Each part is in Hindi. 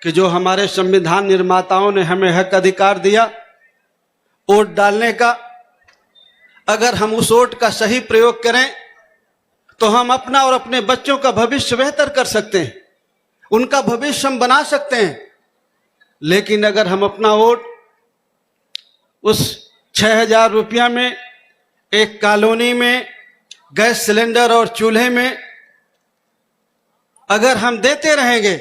कि जो हमारे संविधान निर्माताओं ने हमें हक अधिकार दिया वोट डालने का, अगर हम उस वोट का सही प्रयोग करें तो हम अपना और अपने बच्चों का भविष्य बेहतर कर सकते हैं, उनका भविष्य हम बना सकते हैं। लेकिन अगर हम अपना वोट उस 6,000 रुपया में एक कॉलोनी में गैस सिलेंडर और चूल्हे में अगर हम देते रहेंगे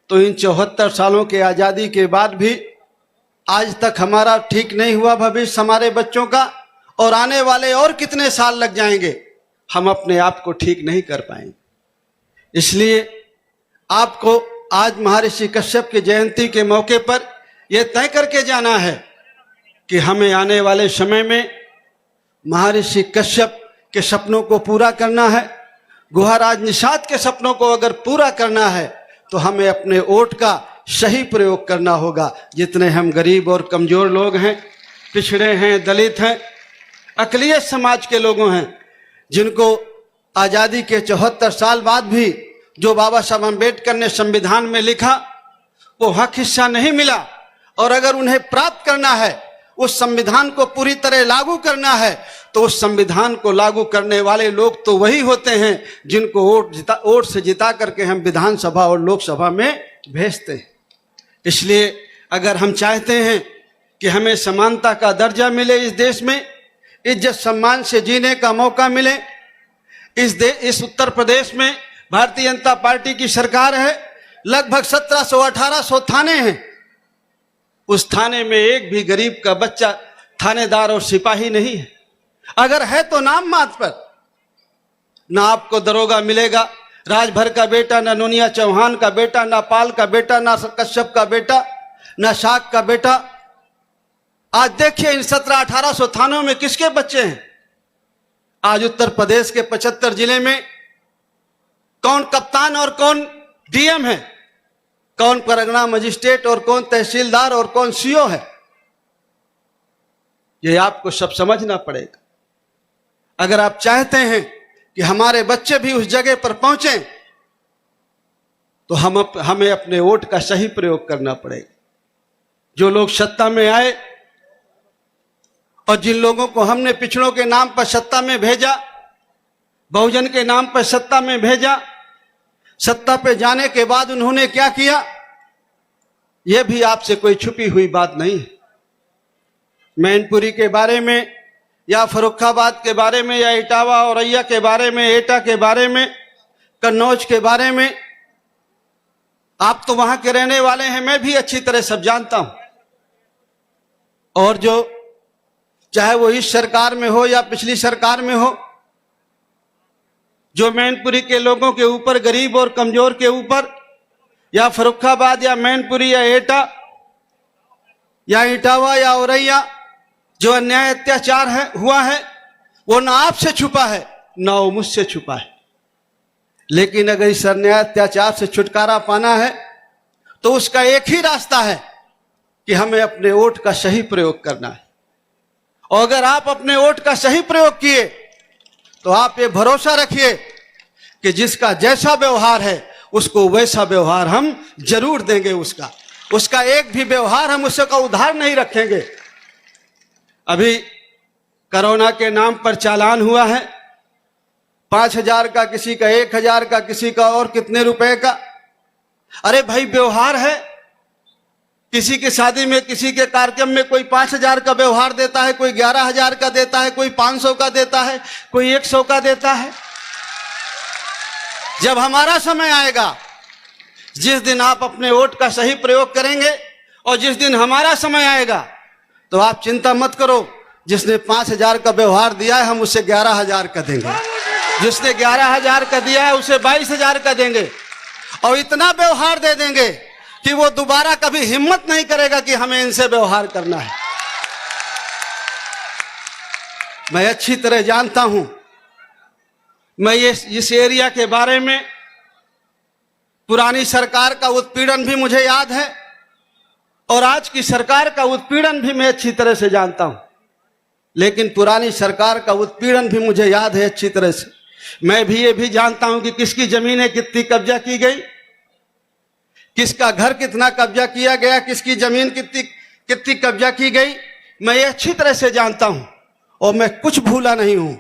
तो इन 74 सालों के आज़ादी के बाद भी आज तक हमारा ठीक नहीं हुआ भविष्य हमारे बच्चों का, और आने वाले और कितने साल लग जाएंगे हम अपने आप को ठीक नहीं कर पाएंगे। इसलिए आपको आज महर्षि कश्यप की जयंती के मौके पर यह तय करके जाना है कि हमें आने वाले समय में महर्षि कश्यप के सपनों को पूरा करना है, गुहाराज निषाद के सपनों को अगर पूरा करना है तो हमें अपने वोट का सही प्रयोग करना होगा। जितने हम गरीब और कमजोर लोग हैं, पिछड़े हैं, दलित हैं, अक़लियत समाज के लोगों हैं, जिनको आज़ादी के 74 साल बाद भी जो बाबा साहब अम्बेडकर ने संविधान में लिखा वो हक हिस्सा नहीं मिला, और अगर उन्हें प्राप्त करना है, उस संविधान को पूरी तरह लागू करना है, तो उस संविधान को लागू करने वाले लोग तो वही होते हैं जिनको वोट से जिता करके हम विधानसभा और लोकसभा में भेजते हैं। इसलिए अगर हम चाहते हैं कि हमें समानता का दर्जा मिले, इस देश में इज्जत सम्मान से जीने का मौका मिले, इस उत्तर प्रदेश में भारतीय जनता पार्टी की सरकार है, लगभग 1700-1800 थाने हैं, उस थाने में एक भी गरीब का बच्चा थानेदार और सिपाही नहीं है। अगर है तो नाम मात्र पर, ना आपको दरोगा मिलेगा, राजभर का बेटा, ना नोनिया चौहान का बेटा, ना पाल का बेटा, ना कश्यप का बेटा, ना शाक का बेटा। आज देखिए इन 1700-1800 थानों में किसके बच्चे हैं। आज उत्तर प्रदेश के 75 जिले में कौन कप्तान और कौन डीएम है, कौन परगना मजिस्ट्रेट और कौन तहसीलदार और कौन सीओ है, यह आपको सब समझना पड़ेगा। अगर आप चाहते हैं कि हमारे बच्चे भी उस जगह पर पहुंचे तो हमें अपने वोट का सही प्रयोग करना पड़ेगा। जो लोग सत्ता में आए और जिन लोगों को हमने पिछड़ों के नाम पर सत्ता में भेजा, बहुजन के नाम पर सत्ता में भेजा, सत्ता पे जाने के बाद उन्होंने क्या किया, यह भी आपसे कोई छुपी हुई बात नहीं है। मैनपुरी के बारे में या फर्रुखाबाद के बारे में या इटावा औरैया के बारे में, एटा के बारे में, कन्नौज के बारे में, आप तो वहां के रहने वाले हैं, मैं भी अच्छी तरह सब जानता हूं। और जो चाहे वो इस सरकार में हो या पिछली सरकार में हो, जो मैनपुरी के लोगों के ऊपर, गरीब और कमजोर के ऊपर, या फर्रुखाबाद या मैनपुरी या एटा या इटावा या औरैया जो अन्याय अत्याचार हुआ है, वो ना आपसे छुपा है ना वो मुझसे छुपा है। लेकिन अगर इस अन्याय अत्याचार से छुटकारा पाना है तो उसका एक ही रास्ता है कि हमें अपने वोट का सही प्रयोग करना है। और अगर आप अपने वोट का सही प्रयोग किए तो आप ये भरोसा रखिए कि जिसका जैसा व्यवहार है उसको वैसा व्यवहार हम जरूर देंगे। उसका एक भी व्यवहार हम उसका उधार नहीं रखेंगे। अभी कोरोना के नाम पर चालान हुआ है, 5,000 का, किसी का 1,000 का, किसी का और कितने रुपए का। अरे भाई व्यवहार है, किसी की शादी में, किसी के कार्यक्रम में कोई 5,000 का व्यवहार देता है, कोई 11,000 का देता है, कोई 500 का देता है, कोई 100 का देता है। जब हमारा समय आएगा, जिस दिन आप अपने वोट का सही प्रयोग करेंगे और जिस दिन हमारा समय आएगा, तो आप चिंता मत करो, जिसने 5,000 का व्यवहार दिया है हम उसे 11,000 का देंगे, जिसने 11,000 का दिया है उसे 22,000 का देंगे, और इतना व्यवहार दे देंगे कि वो दोबारा कभी हिम्मत नहीं करेगा कि हमें इनसे व्यवहार करना है। मैं अच्छी तरह जानता हूं, मैं इस एरिया के बारे में, पुरानी सरकार का उत्पीड़न भी मुझे याद है और आज की सरकार का उत्पीड़न भी मैं अच्छी तरह से जानता हूं। लेकिन पुरानी सरकार का उत्पीड़न भी मुझे याद है अच्छी तरह से। मैं भी ये भी जानता हूं कि किसकी जमीनें कितनी कब्जा की गई, किसका घर कितना कब्जा किया गया, किसकी जमीन कितनी कितनी कब्जा की गई, मैं ये अच्छी तरह से जानता हूं और मैं कुछ भूला नहीं हूं।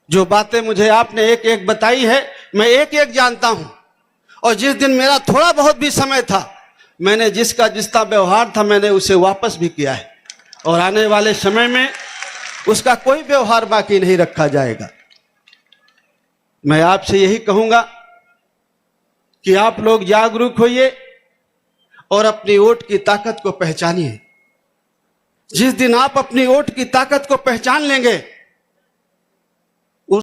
जो बातें मुझे आपने एक एक बताई है मैं एक एक जानता हूं। और जिस दिन मेरा थोड़ा बहुत भी समय था, मैंने जिसका जिसका व्यवहार था मैंने उसे वापस भी किया है और आने वाले समय में उसका कोई व्यवहार बाकी नहीं रखा जाएगा। मैं आपसे यही कहूंगा कि आप लोग जागरूक होइए और अपनी वोट की ताकत को पहचानिए। जिस दिन आप अपनी वोट की ताकत को पहचान लेंगे